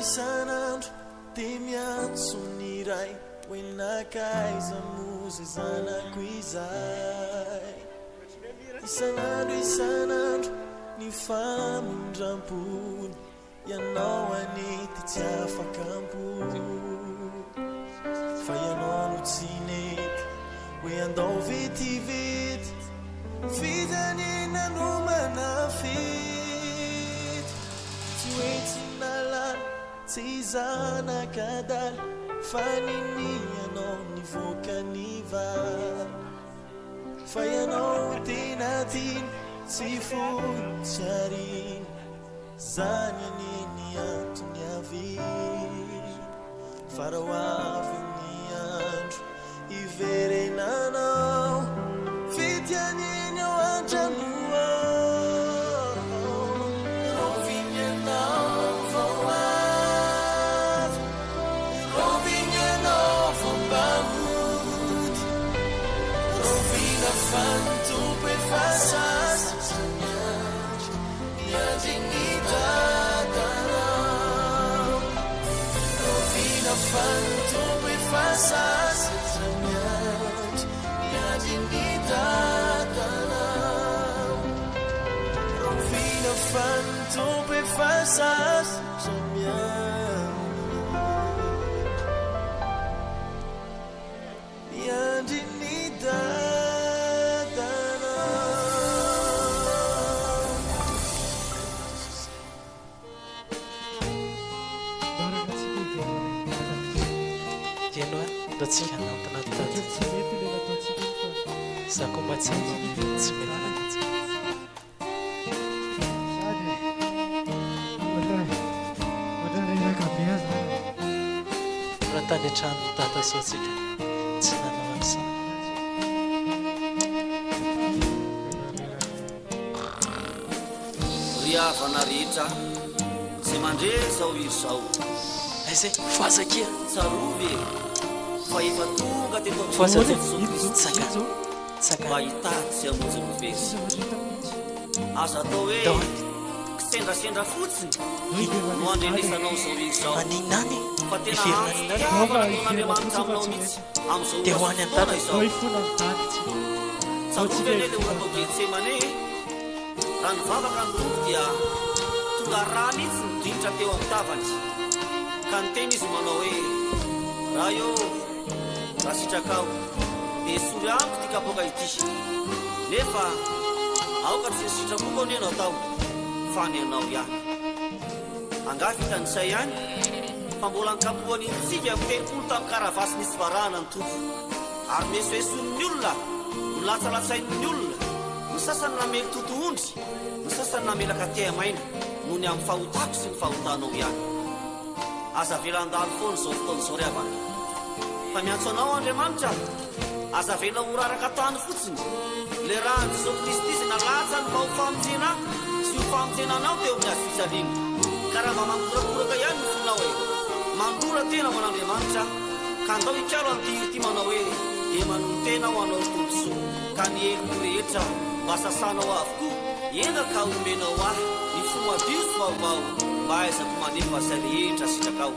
Isanandro dia miantso ny ray hoenakaiza mozy zanako izay isanandro ny famondram-pony ianao anety tsy afakampony fa ianao no tsy nety hoe andao vetivety fijanina no manafety tsy hoe tsy nalala tsy zanakadala fa ninianao nivoaka ny vala fa ianao tena tiny tsy foy tsy arina zany aneny antony avy fa raha avy ny andro iverenanao fety aneny ao an-dranoa rovinyanao vao avy rovinyanao vao mbamody rovina fantompo efa sasa samiandro miadiny dadanao rovina fantompo efa sasa samiandro miadiny dadanao rovina fantompo efa sasa samiandro miadiny Tsika nantinatitady za koa mba tsy menana raha tany an-trano tata sao tsika tsy nanao an'izany ry havana rehetra tsy mandrezao iry zao aizay fazakia tsarovy fa efa tonga teto mba hitatsy amonjy mivesy aza atao hoe kisendrasendra fotsiny no andrenesanao zao iry zao fa tena azotiavanataon'andriamanitra aminao mihitsy am'izao fotoana izao tsarovy ane le ora atao getsemane raha ny vavaka ny tompo dia tonga raha mihitsy nidinitra teo amin'ny tavany ka ny tena izy manao hoe raha io raha sitrakao dia sory amiko ty kaboaka ity nefa aoka tsy nisitrako koa nianao tao fa ny anao ihany angafy hitan'izay ihany fa mbola nikapohany tsivy amin'ny telopolo tamin'ny karavasy nisy varahana ny tompo ary mesoeson'ny olona milatsalatsain'ny olona ny sasany namely totoondry ny sasany namelaka tiamaina noho ny amin'ny fahotako sy ny fahotanao ihany aza velandalo foany zao fotaon'izao ry havana fa miantso anao andriamanitra aza vela horaraka tany fotsiny le raha ny jesosy kristy izy nalatsa ny mba ho famonjena sy ho famonjenanao teo amin'ny azo fijaliana ka raha mba mangorakoraka ihany ny fonao hoe mandora tena ho an'andriamanitra ka andao ikalo an'ity ty manao hoe emanon tena ho anao tomposoa ka ny eloko rehetra mba sasanao avokoa ena ka omenao ahy ny fomadioso vaovao mba aizako manefa zay rehetra sitrakao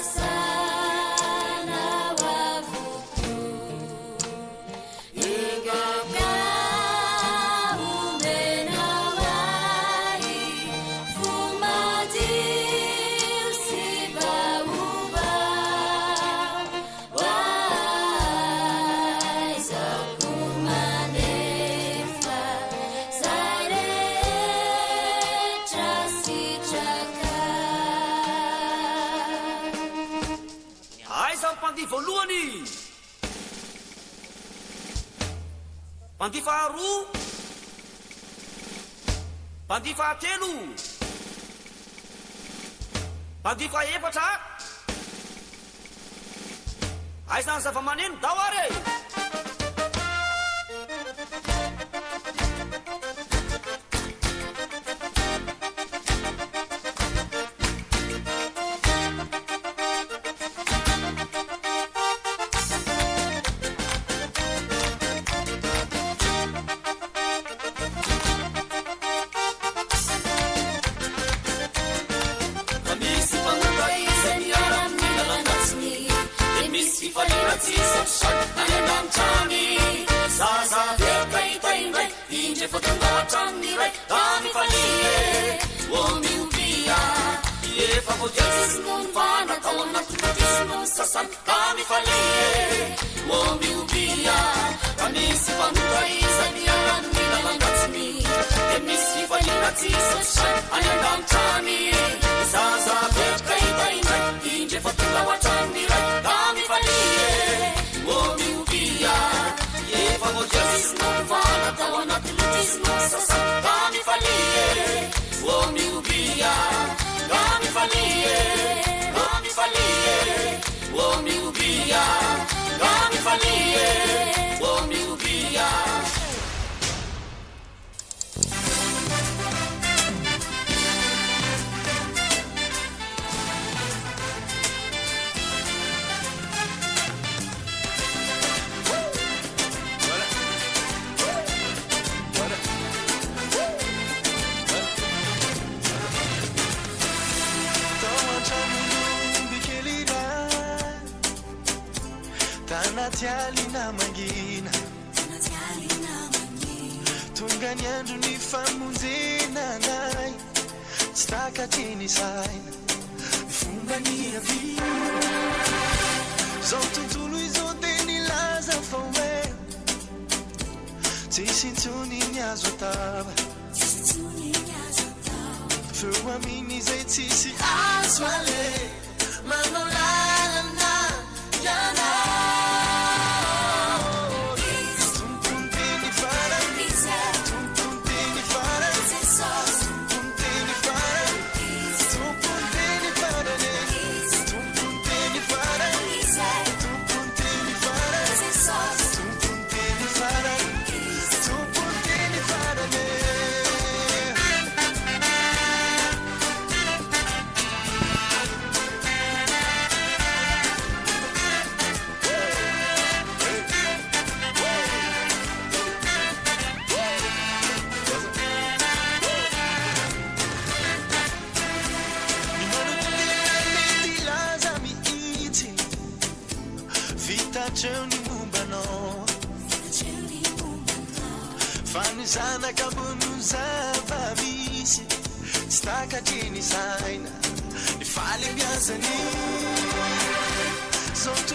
Basasana mpandihy voalohany, mpandihy faharoa, mpandihy fahatelo, mpandihy fahaefatra. Aizany zava-maneno dao are. Tanatialina mangina, tungani andro ni famonjena nai, stakatini saina, fomba ni avia. Zao tontolo izao dia nilaza fa hoe tsisy intsony ny azo atava, feo aminy izay tsisy azo ale, manao lalana iana. Fanizana kabunu zavamisy, stakatini saina, ifale biazani, zotu